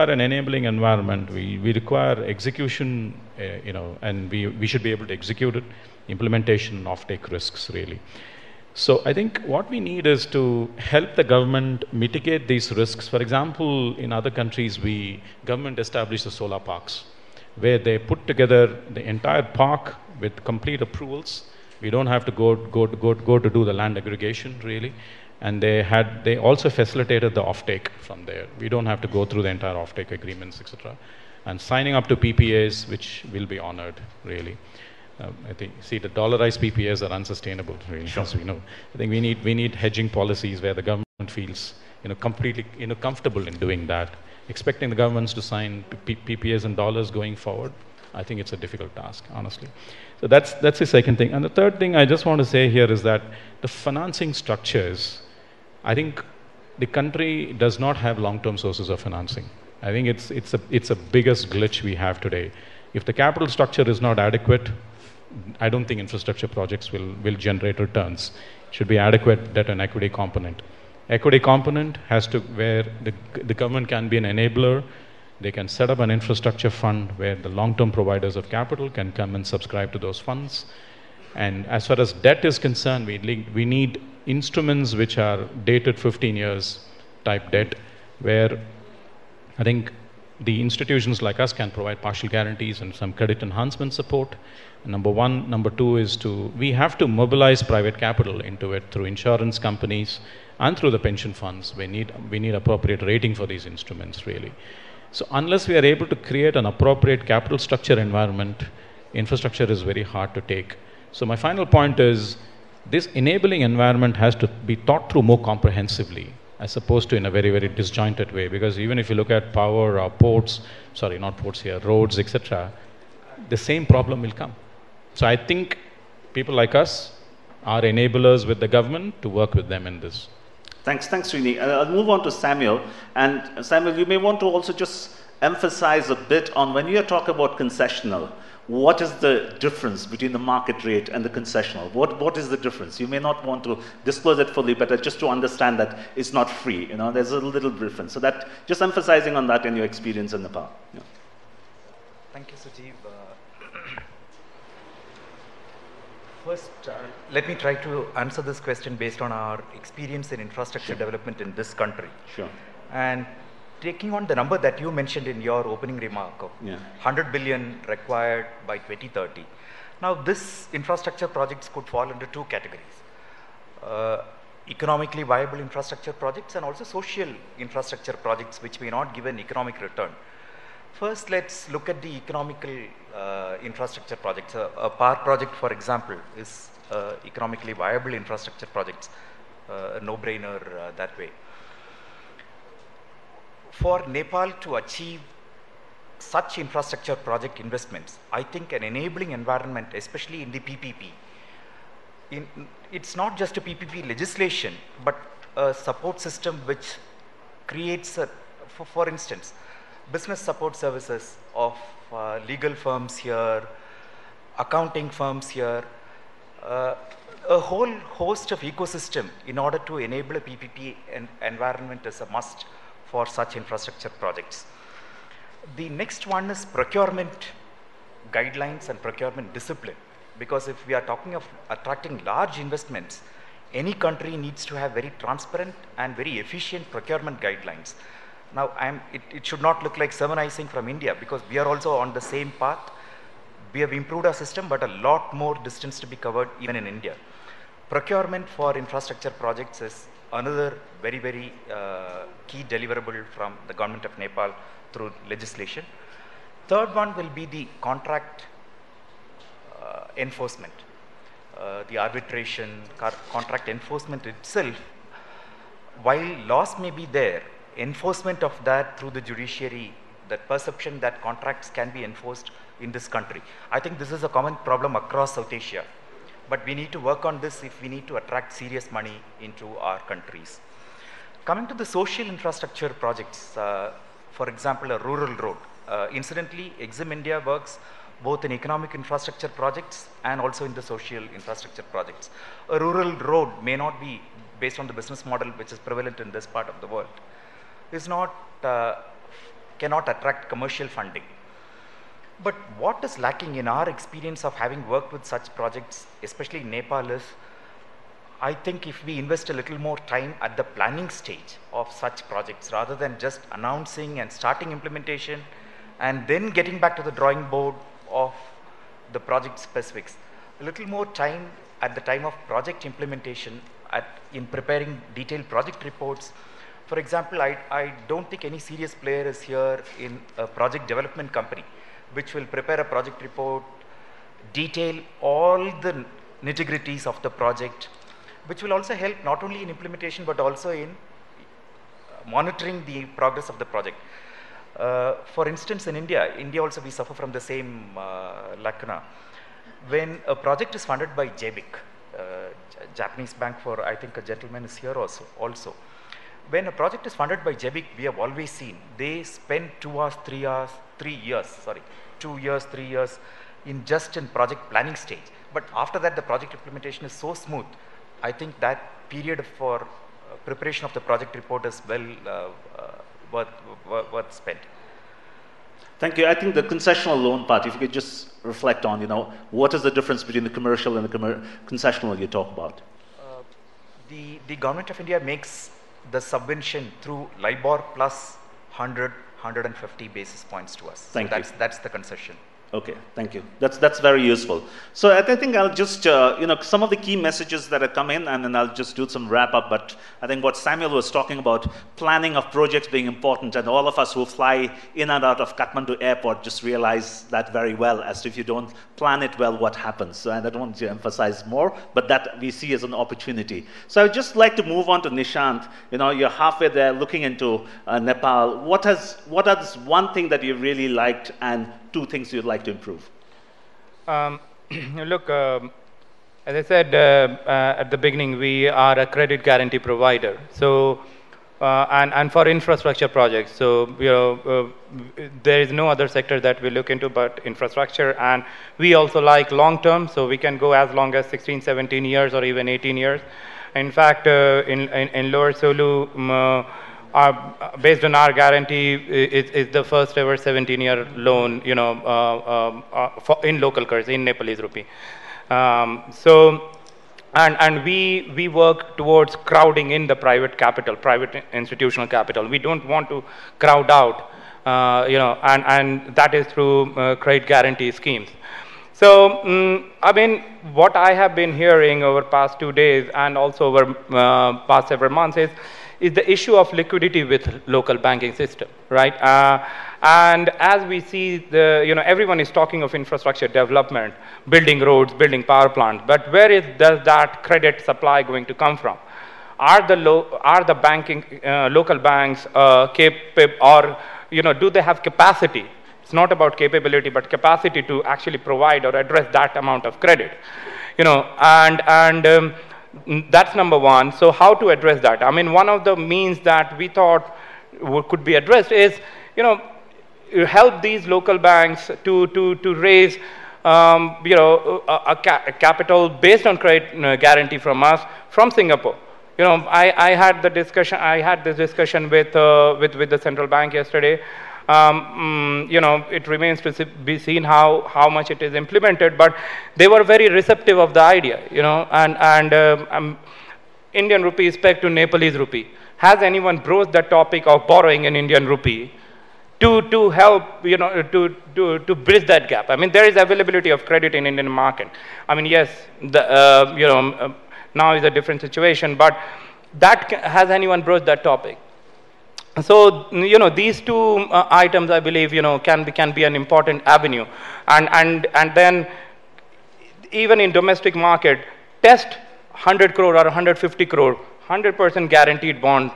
an enabling environment. We require execution, and we should be able to execute it, implementation, off-take risks, really. So I think what we need is to help the government mitigate these risks. For example, in other countries, government established the solar parks, where they put together the entire park with complete approvals. We don't have to go to do the land aggregation, really. And they also facilitated the offtake from there. We don't have to go through the entire offtake agreements, etc. And signing up to PPAs, which will be honored, really. I think, the dollarized PPAs are unsustainable, really, sure. As we know. I think we need hedging policies where the government feels, completely, comfortable in doing that. Expecting the governments to sign PPAs in dollars going forward, I think it's a difficult task, honestly. So that's the second thing. And the third thing I just want to say here is that the financing structures, I think the country does not have long-term sources of financing. I think it's a biggest glitch we have today. If the capital structure is not adequate, I don't think infrastructure projects will generate returns. It should be adequate debt and equity component. Equity component has to, where the government can be an enabler. They can set up an infrastructure fund where the long-term providers of capital can come and subscribe to those funds. And as far as debt is concerned, we need instruments which are dated 15 years type debt, where I think the institutions like us can provide partial guarantees and some credit enhancement support. Number one. Number two is we have to mobilize private capital into it through insurance companies and through the pension funds. We need appropriate rating for these instruments, really. So unless we are able to create an appropriate capital structure environment, infrastructure is very hard to take. So my final point is, this enabling environment has to be thought through more comprehensively, as opposed to in a very, very disjointed way. Because even if you look at power or roads, etc., the same problem will come. So I think people like us are enablers with the government to work with them in this. Thanks, Srini. I'll move on to Samuel. And Samuel, you may want to also just emphasize a bit on when you talk about concessional, what is the difference between the market rate and the concessional? What is the difference? You may not want to disclose it fully, but just to understand that it's not free. There's a little difference. So that, just emphasizing on that in your experience in Nepal. Yeah. Thank you, Sujeev. First, let me try to answer this question based on our experience in infrastructure development in this country. Sure. And taking on the number that you mentioned in your opening remark of 100 billion required by 2030. Now, this infrastructure projects could fall under two categories. Economically viable infrastructure projects and also social infrastructure projects which may not give an economic return. First, let's look at the economical infrastructure projects. A power project, for example, is economically viable infrastructure projects, a no-brainer that way. For Nepal to achieve such infrastructure project investments, I think an enabling environment, especially in the PPP, it's not just a PPP legislation, but a support system which creates, for instance, business support services of legal firms here, accounting firms here, a whole host of ecosystem in order to enable a PPP environment is a must for such infrastructure projects. The next one is procurement guidelines and procurement discipline, because if we are talking of attracting large investments, any country needs to have very transparent and very efficient procurement guidelines. Now, it should not look like sermonizing from India, because we are also on the same path. We have improved our system, but a lot more distance to be covered even in India. Procurement for infrastructure projects is another very, very key deliverable from the government of Nepal through legislation. Third one will be the contract enforcement. The arbitration, contract enforcement itself, while laws may be there, enforcement of that through the judiciary, that perception that contracts can be enforced in this country. I think this is a common problem across South Asia. But we need to work on this if we need to attract serious money into our countries. Coming to the social infrastructure projects, for example, a rural road. Incidentally, Exim India works both in economic infrastructure projects and also in the social infrastructure projects. A rural road may not be based on the business model which is prevalent in this part of the world. Is not cannot attract commercial funding. But what is lacking in our experience of having worked with such projects, especially in Nepal, is I think if we invest a little more time at the planning stage of such projects rather than just announcing and starting implementation and then getting back to the drawing board of the project specifics, a little more time at the time of project implementation in preparing detailed project reports. For example, I don't think any serious player is here in a project development company which will prepare a project report, detail all the nitty-gritties of the project, which will also help not only in implementation but also in monitoring the progress of the project. For instance, in India also we suffer from the same lacuna. When a project is funded by JBIC, Japanese bank, for I think a gentleman is here also. When a project is funded by JBIC, we have always seen they spend 2 years, 3 years in project planning stage. But after that, the project implementation is so smooth. I think that period for preparation of the project report is well worth spent. Thank you. I think the concessional loan part, if you could just reflect on, what is the difference between the commercial and the concessional you talk about? The Government of India makes the subvention through LIBOR plus 150 basis points to us. Thank you. That's the concession. Okay, thank you. That's very useful. So I think I'll just, some of the key messages that have come in, and then I'll just do some wrap up. But I think what Samuel was talking about, planning of projects being important, and all of us who fly in and out of Kathmandu airport just realize that very well, as to if you don't plan it well, what happens. So, and I don't want to emphasize more, but that we see as an opportunity. So I'd just like to move on to Nishant. You're halfway there looking into Nepal. What is one thing that you really liked and 2 things you'd like to improve? Look, as I said at the beginning, we are a credit guarantee provider. So, and for infrastructure projects. So, there is no other sector that we look into but infrastructure. And we also like long term, so we can go as long as 16, 17 years or even 18 years. In fact, in Lower Sulu, based on our guarantee, it's the first ever 17-year loan, in local currency, in Nepalese rupee. And we work towards crowding in the private capital, private institutional capital. We don't want to crowd out, and that is through credit guarantee schemes. So, I mean, what I have been hearing over past 2 days and also over past several months is the issue of liquidity with local banking system, right? And as we see, everyone is talking of infrastructure development, building roads, building power plants, but where does that credit supply going to come from? Are the banking local banks capable, or do they have capacity? It's not about capability, but capacity to actually provide or address that amount of credit, that's number one. So how to address that? I mean, one of the means that we thought could be addressed is, help these local banks to raise, a capital based on credit guarantee from us, from Singapore. I had this discussion with the central bank yesterday. It remains to be seen how much it is implemented, but they were very receptive of the idea, and Indian rupee is pegged to Nepalese rupee. Has anyone broached the topic of borrowing in Indian rupee to help, to bridge that gap? I mean, there is availability of credit in Indian market. I mean, yes, now is a different situation, but has anyone broached that topic? So, these 2 items, I believe, can be an important avenue. And then, even in domestic market, test 100 crore or 150 crore, 100% guaranteed bond,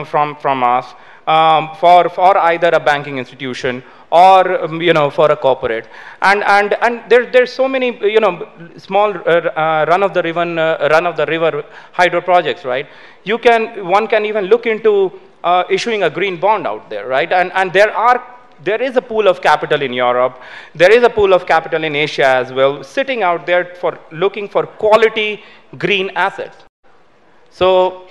from us, for either a banking institution or, for a corporate. And there's so many, small run of the river hydro projects, right? One can even look into issuing a green bond out there, right? And there is a pool of capital in Europe, there is a pool of capital in Asia as well, sitting out there for looking for quality green assets. So,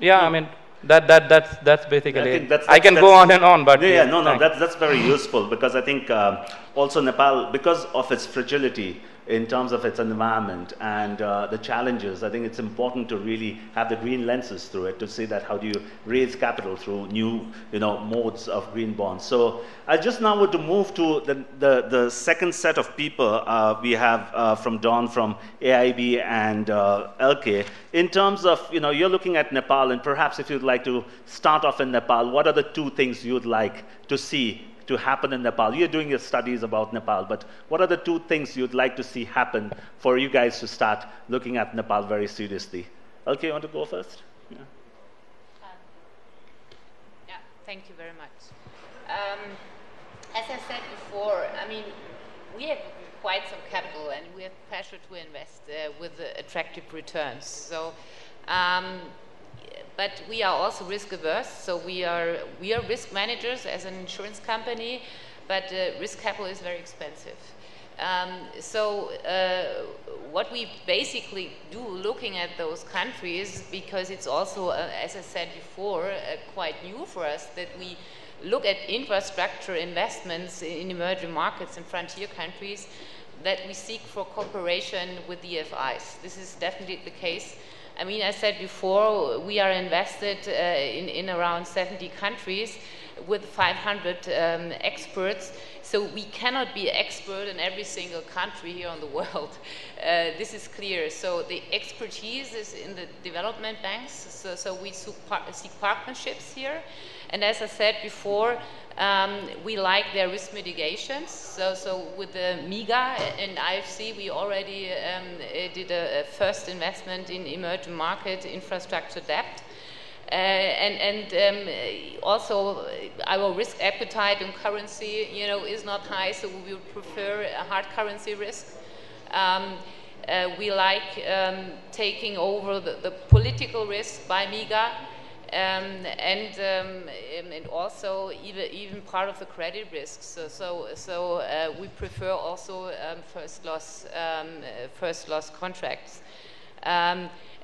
yeah, I mean, That's basically. I think I can go on and on, but yeah, no, that's very useful, because I think also Nepal, because of its fragility in terms of its environment and the challenges, I think it's important to really have the green lenses through it to see that how do you raise capital through new, modes of green bonds. So I just now want to move to the second set of people we have from Don, from AIB and LK. In terms of, you're looking at Nepal, and perhaps if you'd like to start off in Nepal, what are the two things you'd like to see to happen in Nepal? You're doing your studies about Nepal, but what are the two things you'd like to see happen for you guys to start looking at Nepal very seriously? Okay, you want to go first? Yeah. Yeah, thank you very much. As I said before, I mean, we have quite some capital and we have pressure to invest with attractive returns. So, but we are also risk averse. So we are risk managers as an insurance company, but risk capital is very expensive. What we basically do looking at those countries, because it's also, as I said before, quite new for us, that we look at infrastructure investments in emerging markets and frontier countries, that we seek for cooperation with the FIs. This is definitely the case. I mean, I said before, we are invested in around 70 countries with 500 experts. So we cannot be expert in every single country here on the world. This is clear. So the expertise is in the development banks. So we seek partnerships here. And as I said before, we like their risk mitigations. So with the MIGA and IFC, we already did a first investment in emerging market infrastructure debt. Also our risk appetite on currency, is not high, so we would prefer a hard currency risk. We like taking over the political risk by MIGA, and also even part of the credit risks. So we prefer also first loss contracts.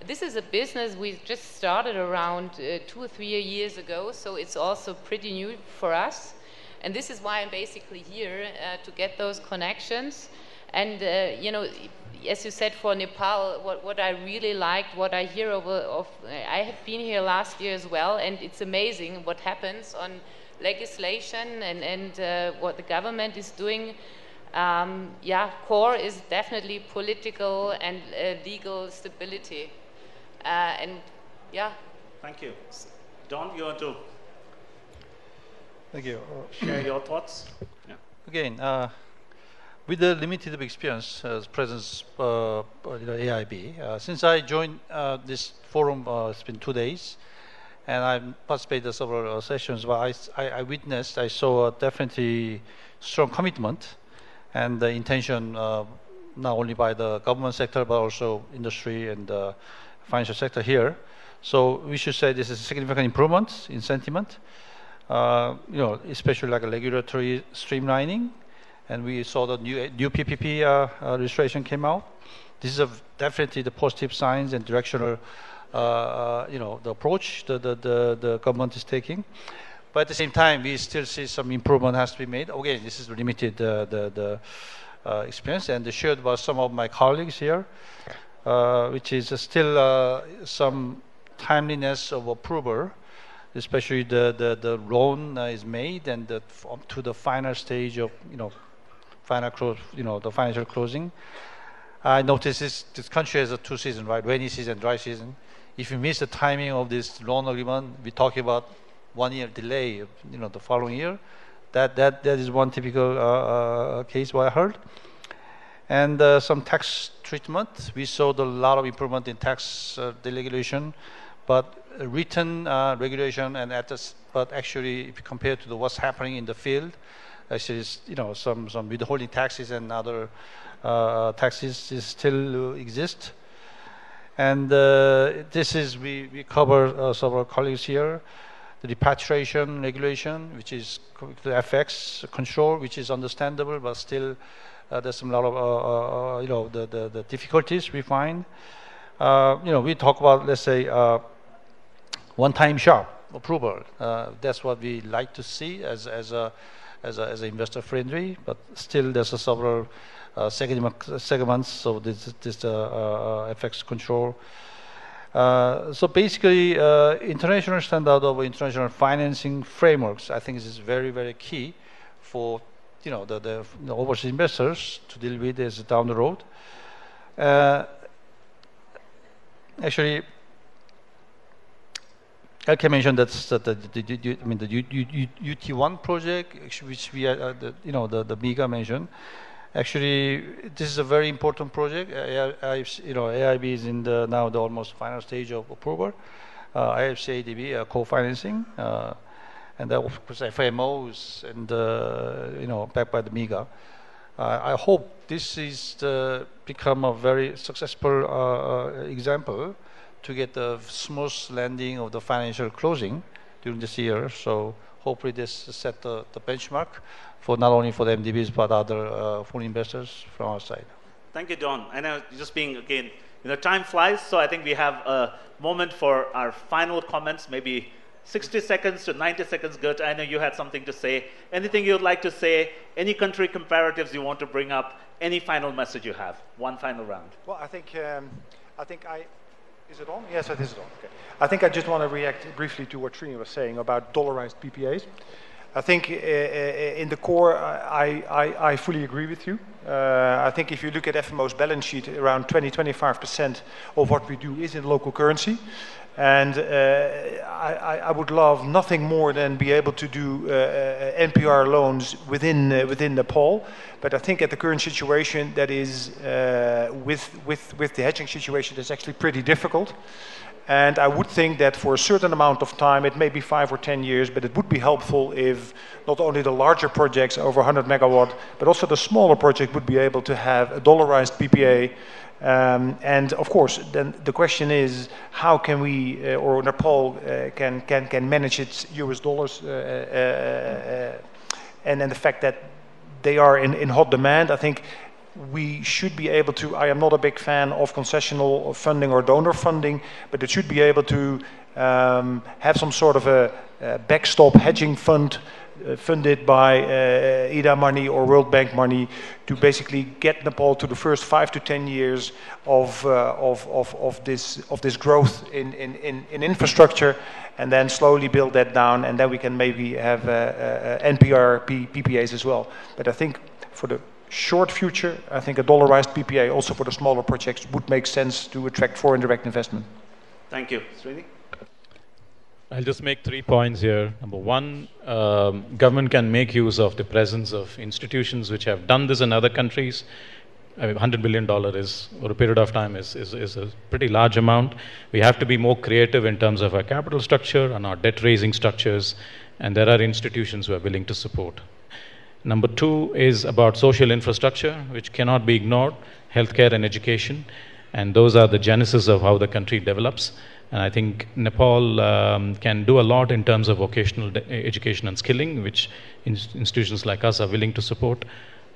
This is a business we just started around 2 or 3 years ago, so it's also pretty new for us. And this is why I'm basically here, to get those connections. And, as you said, for Nepal, what I really liked, what I hear I have been here last year as well, and it's amazing what happens on legislation and what the government is doing. Core is definitely political and legal stability. Thank you. Don, you want to Thank you. share your thoughts? Yeah. Again, with the limited experience as presence AIB, since I joined this forum, it's been 2 days, and I've participated in several sessions. But I saw definitely strong commitment and the intention, not only by the government sector but also industry and the financial sector here. So we should say this is a significant improvement in sentiment, especially like a regulatory streamlining. And we saw the new PPP registration came out. This is definitely the positive signs and directional, the approach the government is taking. But at the same time, we still see some improvement has to be made. Again, this is limited the experience, and shared by some of my colleagues here, which is still some timeliness of approval, especially the loan is made and up to the final stage of final close, the financial closing. I noticed this country has a 2 seasons, right? Rainy season, dry season. If you miss the timing of this loan agreement, we're talking about 1 year delay, the following year. That is one typical case what I heard. And some tax treatment. We saw a lot of improvement in tax deregulation, but written regulation but actually, if you compare to what's happening in the field, actually, some withholding taxes and other taxes still exist. And this is we cover several colleagues here. The repatriation regulation, which is the FX control, which is understandable, but still there's some lot of the difficulties we find. We talk about, let's say, one-time sharp approval. That's what we like to see as a investor friendly, but still there's a several segments, so this affects control. So basically, international standard of international financing frameworks, I think, is very, very key for the overseas investors to deal with this down the road. Actually, I can mention that the UT1 project, which we the MIGA mentioned. Actually, this is a very important project. AIB is in now the almost final stage of approval. IFC ADB co-financing, and then of course FMOs and backed by the MIGA. I hope this is become a very successful example to get the smooth landing of the financial closing during this year. So hopefully this set the benchmark for not only for the MDBs but other foreign investors from our side. Thank you, Don. I know, just being again, time flies, so I think we have a moment for our final comments, maybe 60 seconds to 90 seconds. Gert, I know you had something to say. Anything you'd like to say? Any country comparatives you want to bring up? Any final message you have? One final round. Well, I think is it on? Yes, it is on. Okay. I think I just want to react briefly to what Srini was saying about dollarized PPAs. I think in the core, I fully agree with you. I think if you look at FMO's balance sheet, around 20-25% of what we do is in local currency. And I would love nothing more than be able to do NPR loans within Nepal. But I think at the current situation, that is with the hedging situation, that's actually pretty difficult. And I would think that for a certain amount of time, it may be 5 or 10 years, but it would be helpful if not only the larger projects over 100 megawatt, but also the smaller project would be able to have a dollarized PPA. And of course, then the question is, how can we, or Nepal can manage its US dollars, and then the fact that they are in hot demand. I think we should be able to, I am not a big fan of concessional funding or donor funding, but it should be able to have some sort of a backstop hedging fund funded by IDA money or World Bank money to basically get Nepal to the first 5 to 10 years of this growth in infrastructure, and then slowly build that down, and then we can maybe have NPR PPAs as well. But I think for the short future, I think a dollarized PPA also for the smaller projects would make sense to attract foreign direct investment. Thank you. Srini? I'll just make 3 points here. Number one, government can make use of the presence of institutions which have done this in other countries. I mean, $100 billion is, over a period of time, is a pretty large amount. We have to be more creative in terms of our capital structure and our debt raising structures, and there are institutions who are willing to support. Number two is about social infrastructure, which cannot be ignored, healthcare and education, and those are the genesis of how the country develops. And I think Nepal can do a lot in terms of vocational education and skilling, which institutions like us are willing to support.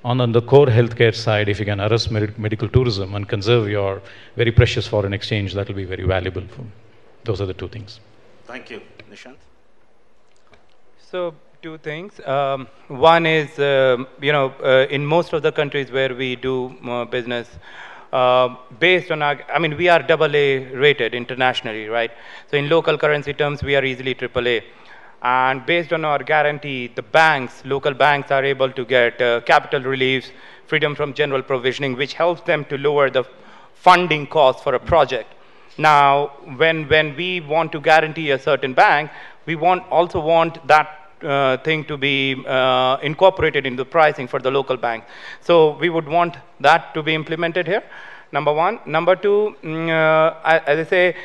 On the core healthcare side, if you can arrest medical tourism and conserve your very precious foreign exchange, that will be very valuable. Those are the 2 things. Thank you. Nishant? So, 2 things. One is, in most of the countries where we do business, based on our, we are AA rated internationally, right? So in local currency terms, we are easily AAA. And based on our guarantee, the banks, local banks are able to get capital reliefs, freedom from general provisioning, which helps them to lower the funding cost for a project. Now, when we want to guarantee a certain bank, we also want that thing to be incorporated in the pricing for the local bank. So we would want that to be implemented here, number one. Number two, as I say,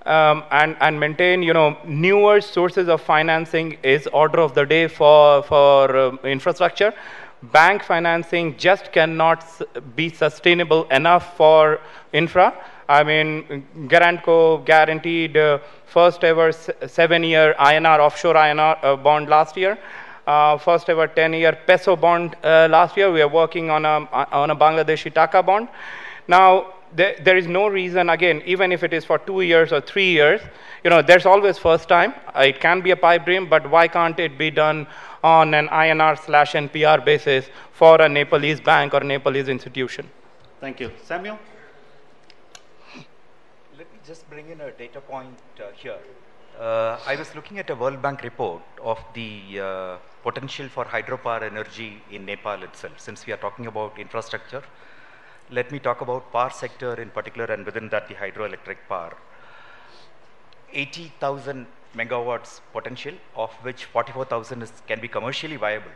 and maintain, newer sources of financing is order of the day for infrastructure. Bank financing just cannot be sustainable enough for infra. Garantco guaranteed first ever 7-year INR, offshore INR bond last year. First ever 10-year peso bond last year. We are working on a Bangladeshi Taka bond. Now, there is no reason, again, even if it is for 2 years or 3 years, there's always first time. It can be a pipe dream, but why can't it be done on an INR/NPR basis for a Nepalese bank or Nepalese institution? Thank you. Samuel? Let me just bring in a data point here. I was looking at a World Bank report of the potential for hydropower energy in Nepal itself. Since we are talking about infrastructure, let me talk about power sector in particular, and within that the hydroelectric power. 80,000 megawatts potential, of which 44,000 can be commercially viable.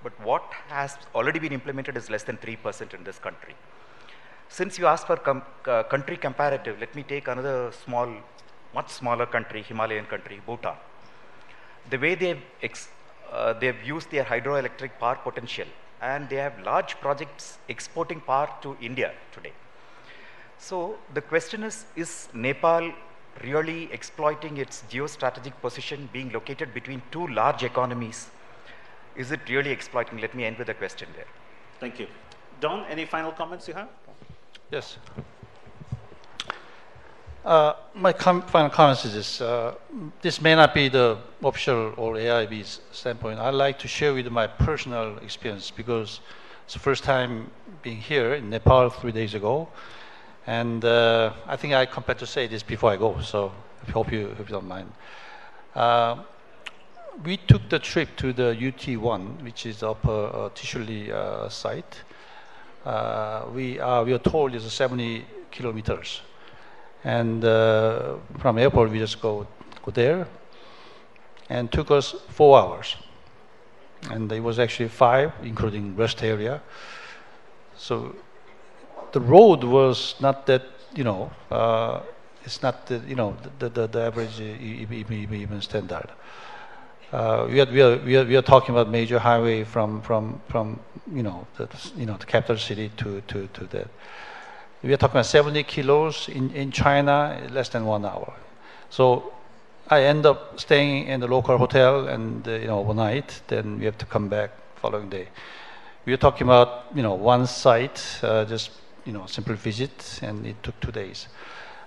But what has already been implemented is less than 3% in this country. Since you asked for country comparative, let me take another much smaller country, Himalayan country, Bhutan. The way they've used their hydroelectric power potential, and they have large projects exporting power to India today. So the question is Nepal really exploiting its geostrategic position, being located between two large economies? Is it really exploiting? Let me end with a question there. Thank you. Don, any final comments you have? Yes. My final comments is this. This may not be the official or AIB's standpoint. I'd like to share with you my personal experience, because it's the first time being here in Nepal 3 days ago. And I think I compared to say this before I go, so I hope you don't mind. We took the trip to the UT1, which is Upper Tishuli site. We were told it's 70 kilometers. And from airport, we just go there, and took us 4 hours. And it was actually 5, including rest area. So the road was not that, it's not the average even standard. We are talking about major highway from the capital city to that. We are talking about 70 kilos in China, less than 1 hour. So I end up staying in the local hotel and overnight. Then we have to come back following day. We are talking about one site, just simple visit, and it took 2 days.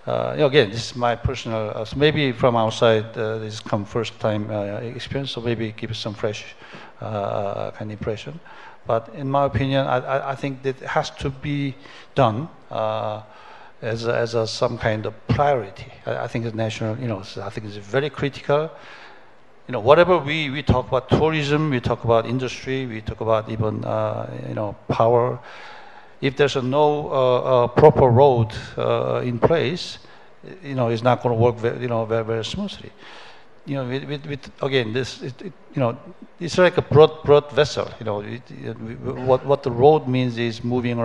Again, this is my personal. So maybe from outside, this come first time experience. So maybe give us some fresh kind of impression. But in my opinion, I think that it has to be done as some kind of priority. I think it's national. I think it's very critical. Whatever we talk about tourism, we talk about industry, we talk about even power. If there's no proper road in place, it's not going to work very smoothly. Again, this it's like a broad vessel. What the road means is moving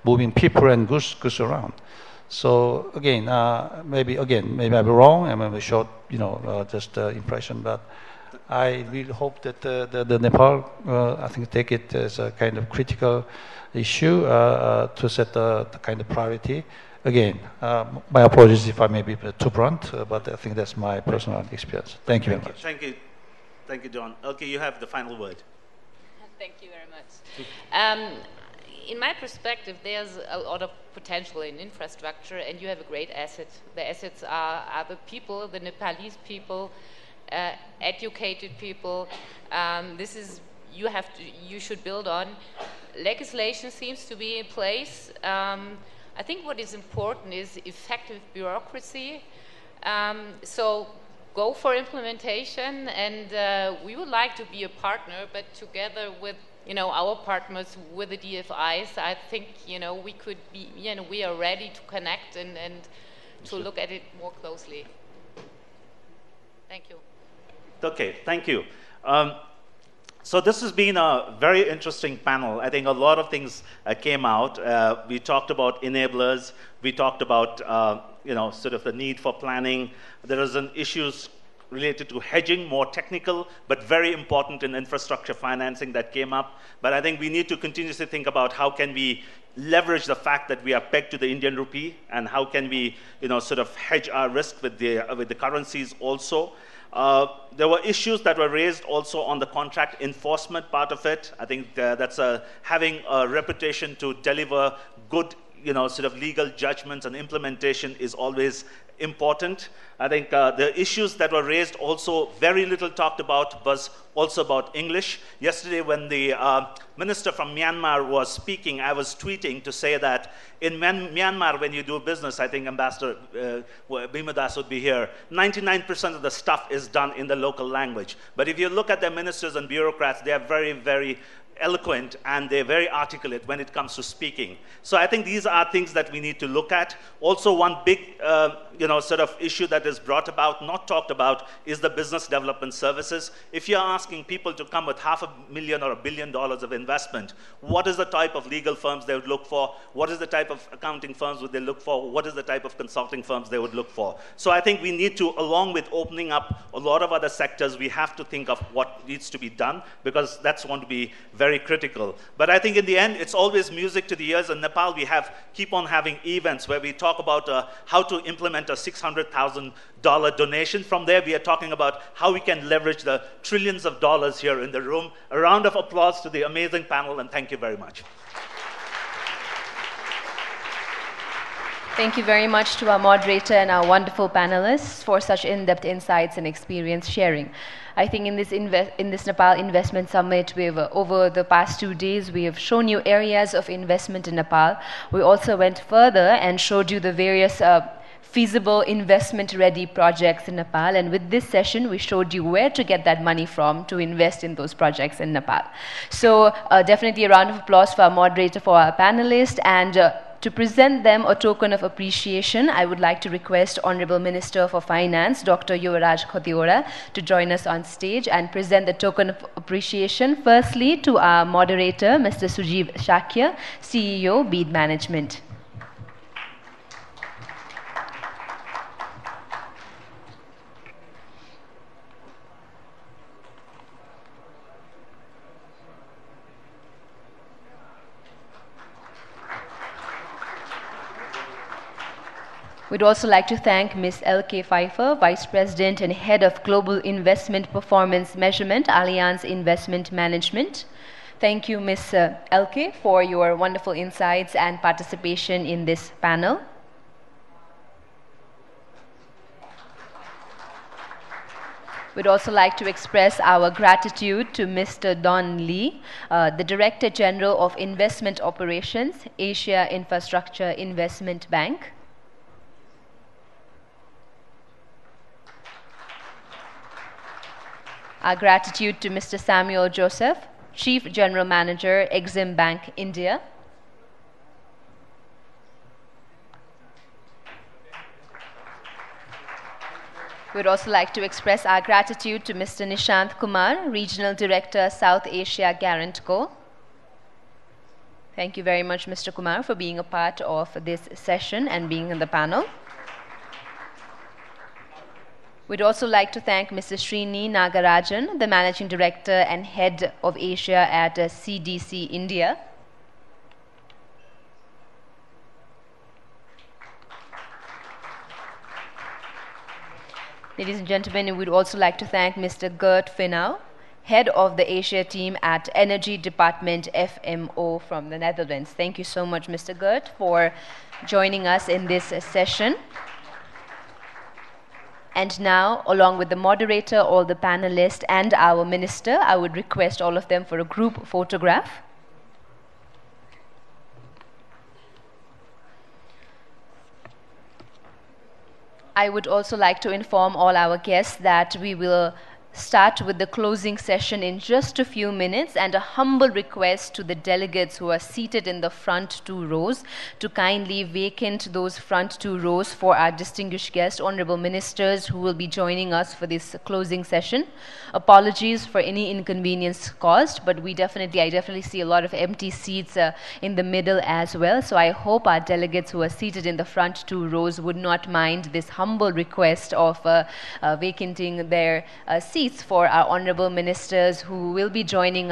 moving people and goods around. So again, maybe I'm wrong. I may be short, just impression, but I really hope that the Nepal, I think, take it as a kind of critical issue to set the kind of priority. Again, my apologies if I may be too blunt, but I think that's my personal experience. Thank you very much. Thank you, John. Okay, you have the final word. Thank you very much. In my perspective, there's a lot of potential in infrastructure, and you have a great asset. The assets are the people, the Nepalese people, educated people. You should build on. Legislation seems to be in place. I think what is important is effective bureaucracy. So go for implementation, and we would like to be a partner, but together with our partners, with the DFIs, I think we could be, we are ready to connect and to look at it more closely. Thank you. Okay, thank you. So this has been a very interesting panel. I think a lot of things came out. We talked about enablers. We talked about sort of the need for planning. There is issues related to hedging, more technical, but very important in infrastructure financing that came up. But I think we need to continuously think about how can we leverage the fact that we are pegged to the Indian rupee, and how can we sort of hedge our risk with the currencies also. There were issues that were raised also on the contract enforcement part of it. I think that's having a reputation to deliver good sort of legal judgments and implementation is always important. I think the issues that were raised, also very little talked about, was also about English. Yesterday when the minister from Myanmar was speaking, I was tweeting to say that in Myanmar, when you do business, I think Ambassador Bimadas would be here, 99% of the stuff is done in the local language. But if you look at their ministers and bureaucrats, they are very, very eloquent and they're very articulate when it comes to speaking. So I think these are things that we need to look at. Also, one big sort of issue that is brought about, not talked about, is the business development services. If you're asking people to come with $500,000 or $1 billion of investment, what is the type of legal firms they would look for? What is the type of accounting firms would they look for? What is the type of consulting firms they would look for? So I think we need to, along with opening up a lot of other sectors, we have to think of what needs to be done, because that's going to be very critical. But I think in the end, it's always music to the ears. In Nepal, we keep on having events where we talk about how to implement a $600,000 donation. From there, we are talking about how we can leverage the trillions of dollars here in the room. A round of applause to the amazing panel, and thank you very much. Thank you very much to our moderator and our wonderful panelists for such in-depth insights and experience sharing. I think in this Nepal Investment Summit, over the past 2 days, we have shown you areas of investment in Nepal. We also went further and showed you the various feasible investment-ready projects in Nepal. And with this session, we showed you where to get that money from to invest in those projects in Nepal. So definitely a round of applause for our moderator, for our panelists, and to present them a token of appreciation, I would like to request Honorable Minister for Finance, Dr. Yuvaraj Khatiwala, to join us on stage and present the token of appreciation, firstly to our moderator, Mr. Sujeev Shakya, CEO, Bead Management. We'd also like to thank Ms. L.K. Pfeiffer, Vice President and Head of Global Investment Performance Measurement, Allianz Investment Management. Thank you, Ms. L.K., for your wonderful insights and participation in this panel. We'd also like to express our gratitude to Mr. Don Lee, the Director General of Investment Operations, Asia Infrastructure Investment Bank. Our gratitude to Mr. Samuel Joseph, Chief General Manager, Exim Bank, India. We'd also like to express our gratitude to Mr. Nishant Kumar, Regional Director, South Asia Guarantco. Thank you very much, Mr. Kumar, for being a part of this session and being in the panel. We'd also like to thank Mr. Srini Nagarajan, the Managing Director and Head of Asia at CDC India. Ladies and gentlemen, we'd also like to thank Mr. Gert Finau, Head of the Asia team at Energy Department FMO from the Netherlands. Thank you so much, Mr. Gert, for joining us in this session. And now, along with the moderator, all the panelists, and our minister, I would request all of them for a group photograph. I would also like to inform all our guests that we will start with the closing session in just a few minutes, and a humble request to the delegates who are seated in the front 2 rows to kindly vacate those front 2 rows for our distinguished guests, honorable ministers who will be joining us for this closing session. Apologies for any inconvenience caused, but I definitely see a lot of empty seats in the middle as well. So I hope our delegates who are seated in the front 2 rows would not mind this humble request of vacating their seats for our honorable ministers who will be joining